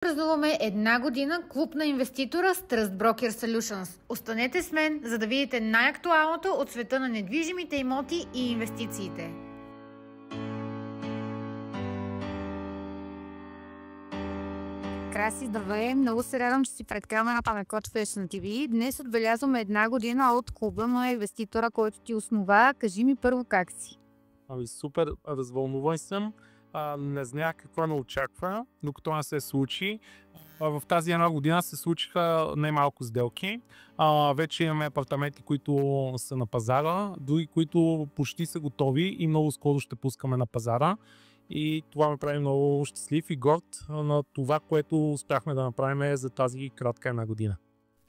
Празнуваме една година клуб на инвеститора с Trust Broker Solutions. Останете с мен, за да видите най-актуалното от света на недвижимите имоти и инвестициите. Краси, здравей! Много се радвам, че си пред камерата на Coach Fashion TV. Днес отбелязваме една година от клуба на инвеститора, който ти основа. Кажи ми първо как си. Супер развълнуван съм. Не знаех какво ме очаква, докато не се случи. В тази една година се случиха немалко сделки. Вече имаме апартаменти, които са на пазара, други, които почти са готови и много скоро ще пускаме на пазара. И това ме прави много щастлив и горд на това, което успяхме да направим за тази кратка една година.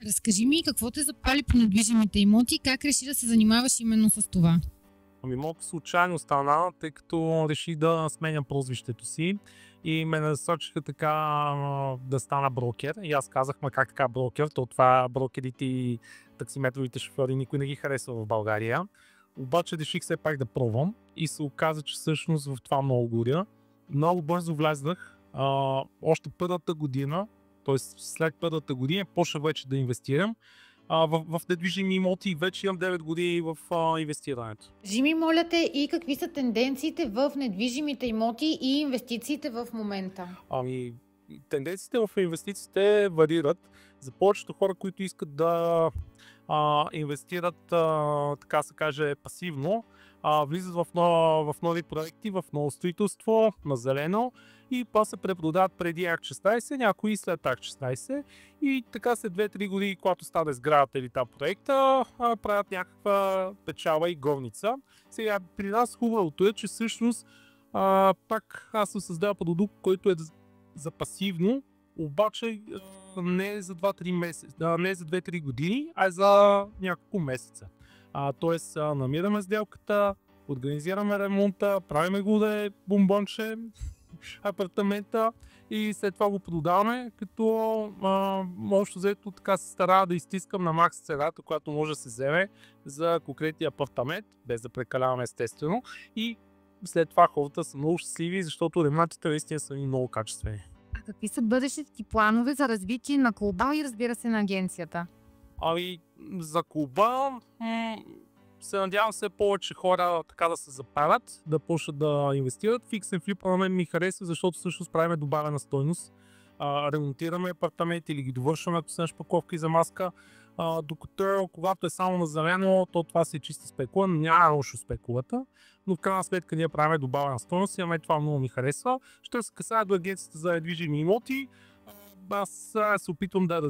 Разкажи ми какво те запали по недвижимите имоти и как реши да се занимаваш именно с това? Малко случайно стана, тъй като реших да сменя прозвището си и ме насочиха така да стана брокер. И аз казах, как така брокер? То това брокерите и таксиметровите шофьори никой не ги харесва в България. Обаче реших все пак да пробвам и се оказа, че всъщност в това много горя. Много бързо влезнах. Още първата година, т.е. след първата година, почнах вече да инвестирам. В недвижими имоти вече имам 9 години в инвестирането. Жими, моля те, и какви са тенденциите в недвижимите имоти и инвестициите в момента? Тенденциите в инвестициите варират. За повечето хора, които искат да инвестират, така се каже, пасивно, влизат в нови проекти, в ново строителство, на зелено и после се препродават преди Акт 16, някои след Акт 16 и така след 2-3 години, когато стане сградата или тази проекта, правят някаква печала и горница. Сега при нас хубавото е, че всъщност пак аз съм създал продукт, който е за пасивно, обаче не за 2-3 месеца, не за 2-3 години, а за няколко месеца. Тоест намираме сделката, организираме ремонта, правиме го да е бомбонче апартамента и след това го продаваме, като общо взето така се стара да изтискам на макс цената, която може да се вземе за конкретния апартамент, без да прекаляваме естествено, и след това хората са много щастливи, защото ремонтите наистина са много качествени. А какви са бъдещите ти планове за развитие на клуба и разбира се на агенцията? За клуба се надявам все повече хора така да се запалят, да почнат да инвестират. Fix and Flip на мен ми харесва, защото всъщност правим добавена стойност. Ремонтираме апартаменти или ги довършваме, ако са на шпаковка и замазка. Докато когато е само на зелено, то това си е чиста спекула, няма лошо спекулата, но в крайна сметка ние правим добавена стойност и това много ми харесва. Що се касае до агенцията за недвижими имоти, аз се опитвам да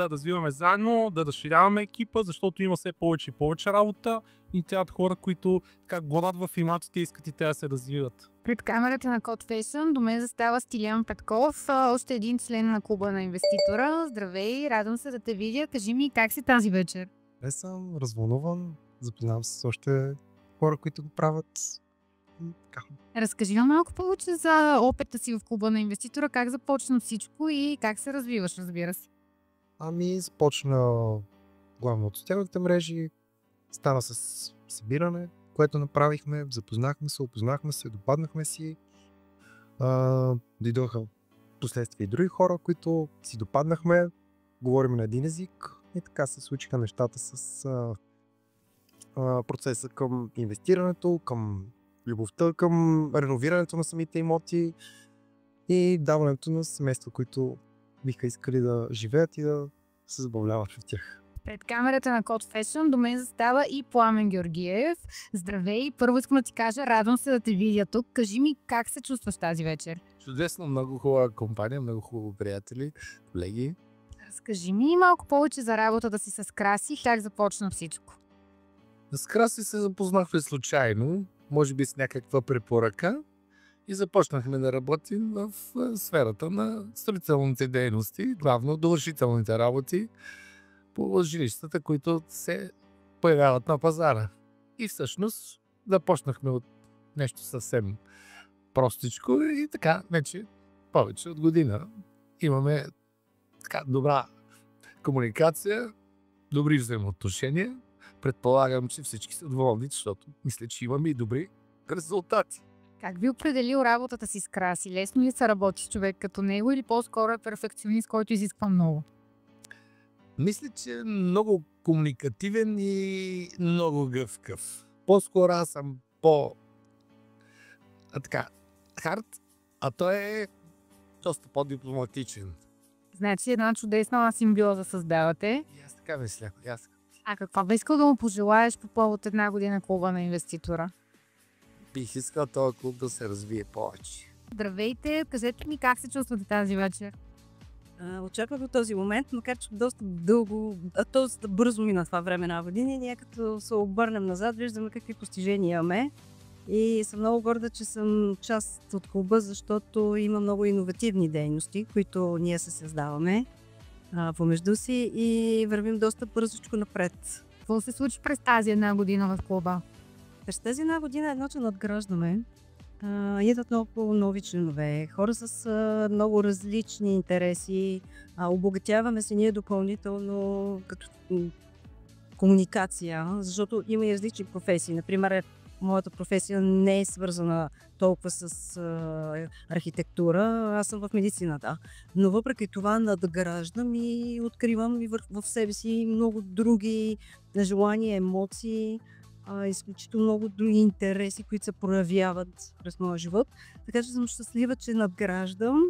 развиваме заедно, да разширяваме екипа, защото има все повече и повече работа и трябват хора, които горят в имотите и искат и те да се развиват. Пред камерата на Coach Fashion до мен застава Стилян Петков, още един член на клуба на инвеститора. Здравей, радвам се да те видя. Кажи ми как си тази вечер? Аз съм развълнуван, запознавам се с още хора, които го правят. Разкажи ми малко повече за опита си в клуба на инвеститора, как започна всичко и как се развиваш, разбира се. Започна главно от социалните мрежи, стана с събиране, което направихме, запознахме се, опознахме се, допаднахме си. Дойдоха последствие и други хора, които си допаднахме, говорим на един език и така се случиха нещата с процеса към инвестирането, към любовта към реновирането на самите имоти и даването на семейства, които биха искали да живеят и да се забавляват в тях. Пред камерата на Coach Fashion до мен застава и Пламен Георгиев. Здравей! Първо искам да ти кажа, радвам се да те видя тук. Кажи ми как се чувстваш тази вечер? Чудесно, много хубава компания, много хубави приятели, колеги. Разкажи ми малко повече за работата си с Краси, как започна всичко. С Краси се запознахме случайно, може би с някаква препоръка и започнахме да работим в сферата на строителните дейности, главно довършителните работи по жилищата, които се появяват на пазара. И всъщност започнахме от нещо съвсем простичко и така вече повече от година имаме така добра комуникация, добри взаимоотношения. Предполагам, че всички са доволни, защото мисля, че имаме и добри резултати. Как би определил работата си с Краси? Лесно ли се работи с човек като него или по-скоро е перфекционист, който изисква много? Мисля, че е много комуникативен и много гъвкав. По-скоро аз съм хард, а той е доста по-дипломатичен. Значи една чудесна симбиоза създавате. И аз така мисля. А какво би искал да му пожелаеш по повод една година клуба на инвеститора? Бих искал този клуб да се развие повече. Здравейте, кажете ми как се чувствате тази вечер? Очаквах до този момент, макар че доста бързо мина това време на години. Ние като се обърнем назад, виждаме какви постижения имаме. И съм много горда, че съм част от клуба, защото има много иновативни дейности, които ние се създаваме помежду си и вървим доста бързичко напред. Какво се случи през тази една година в клуба? През тази една година едно, че надграждаме. Идват много нови членове, хора с много различни интереси. Обогатяваме се ние допълнително като комуникация, защото има и различни професии. Например, моята професия не е свързана толкова с архитектура, аз съм в медицината. Но въпреки това надграждам и откривам и в себе си много други желания, емоции, изключително много други интереси, които се проявяват през моя живот. Така че съм щастлива, че надграждам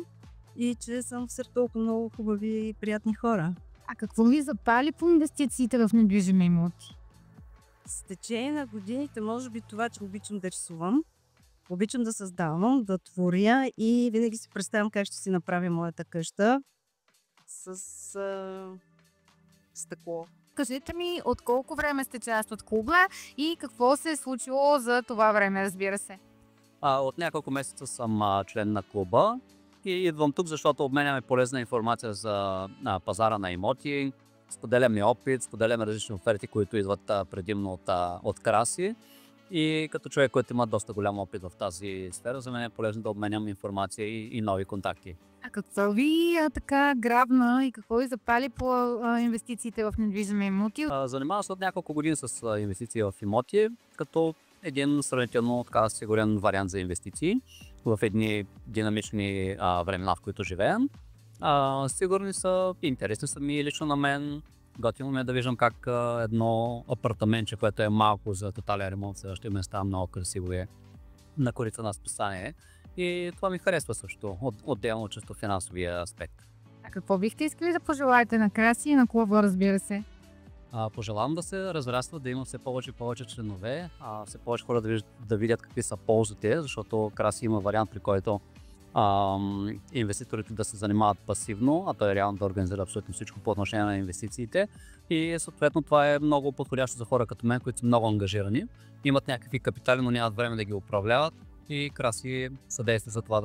и че съм сред толкова много хубави и приятни хора. А какво ви запали по инвестициите в недвижими имоти? С течение на годините, може би това, че обичам да рисувам, обичам да създавам, да творя и винаги си представям как ще си направя моята къща с стъкло. Кажете ми от колко време сте част от клуба и какво се е случило за това време, разбира се. От няколко месеца съм член на клуба и идвам тук, защото обменяме полезна информация за пазара на имоти, споделяме опит, споделяме различни оферти, които идват предимно от Краси. И като човек, който има доста голям опит в тази сфера, за мен е полезно да обменям информация и нови контакти. А какво ви така грабна и какво ви запали по инвестициите в недвижими имоти? Занимавам се от няколко години с инвестиции в имоти, като един сравнително така сигурен вариант за инвестиции в едни динамични времена, в които живеем. Сигурни са, интересни са ми лично на мен. Готино ми е да виждам как едно апартаментче, което е малко за тотален ремонт, следващия мен става много красиво е на корица на списание. И това ми харесва също, отделно чисто финансовия аспект. А какво бихте искали да пожелаете на Краси и на клуба, разбира се? Пожелавам да се разраства, да има все повече и повече членове, все повече хора да видят какви са ползите, защото Краси има вариант, при който инвеститорите да се занимават пасивно, а той е реално да организира абсолютно всичко по отношение на инвестициите. И съответно това е много подходящо за хора като мен, които са много ангажирани, имат някакви капитали, но нямат време да ги управляват и Краси съдейства за това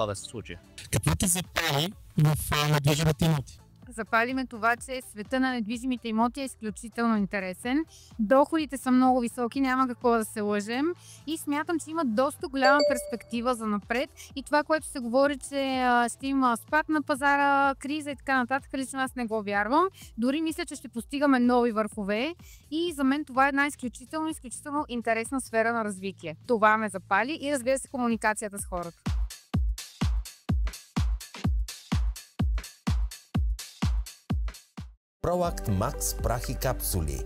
да се случи. Какво те запали в недвижимите имоти? Запали ме това, че света на недвижимите имоти е изключително интересен. Доходите са много високи, няма какво да се лъжем. И смятам, че има доста голяма перспектива за напред. И това, което се говори, че ще има спад на пазара, криза и така нататък, лично аз не го вярвам. Дори мисля, че ще постигаме нови върхове. И за мен това е една изключително интересна сфера на развитие. Това ме запали и разбира се комуникацията с хората. Proact Max прах и капсули.